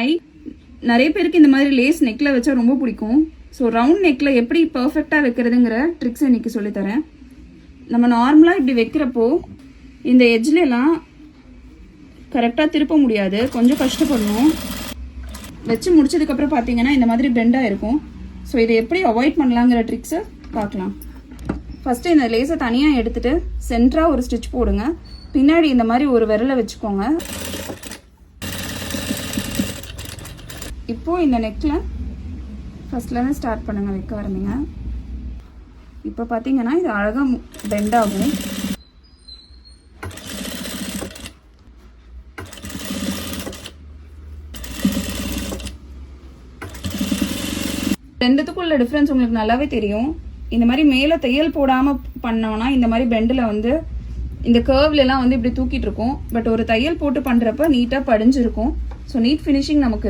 Hi, நிறைய பேருக்கு இந்த மாதிரி லேஸ் நெக்கில் வச்சா ரொம்ப பிடிக்கும். ஸோ ரவுண்ட் நெக்கில் எப்படி பர்ஃபெக்டாக வைக்கிறதுங்கிற ட்ரிக்ஸ் இன்றைக்கி சொல்லித்தரேன். நம்ம நார்மலாக இப்படி வைக்கிறப்போ இந்த எட்ஜ்லாம் கரெக்டாக திருப்ப முடியாது, கொஞ்சம் கஷ்டப்படணும். வச்சு முடிச்சதுக்கப்புறம் பார்த்தீங்கன்னா இந்த மாதிரி பெண்டாக இருக்கும். ஸோ இதை எப்படி அவாய்ட் பண்ணலாங்கிற ட்ரிக்ஸை பார்க்கலாம். ஃபஸ்ட்டு இந்த லேஸை தனியாக எடுத்துகிட்டு சென்டராக ஒரு ஸ்டிச் போடுங்க. பின்னாடி இந்த மாதிரி ஒரு விரலை வச்சுக்கோங்க. இப்போது இந்த நெக்கில் ஃபஸ்ட்லேருந்து ஸ்டார்ட் பண்ணுங்கள், வைக்க ஆரம்பிங்க. இப்போ பார்த்தீங்கன்னா இது அழகாக பெண்ட் ஆகும். ரெண்டுத்துக்குள்ள டிஃப்ரென்ஸ் உங்களுக்கு நல்லாவே தெரியும். இந்த மாதிரி மேலே தையல் போடாமல் பண்ணோன்னா இந்த மாதிரி பெண்டில் வந்து இந்த கர்வ்லலாம் வந்து இப்படி தூக்கிட்டு இருக்கும். பட் ஒரு தையல் போட்டு பண்ணுறப்ப நீட்டாக படிஞ்சிருக்கும். ஸோ நீட் ஃபினிஷிங் நமக்கு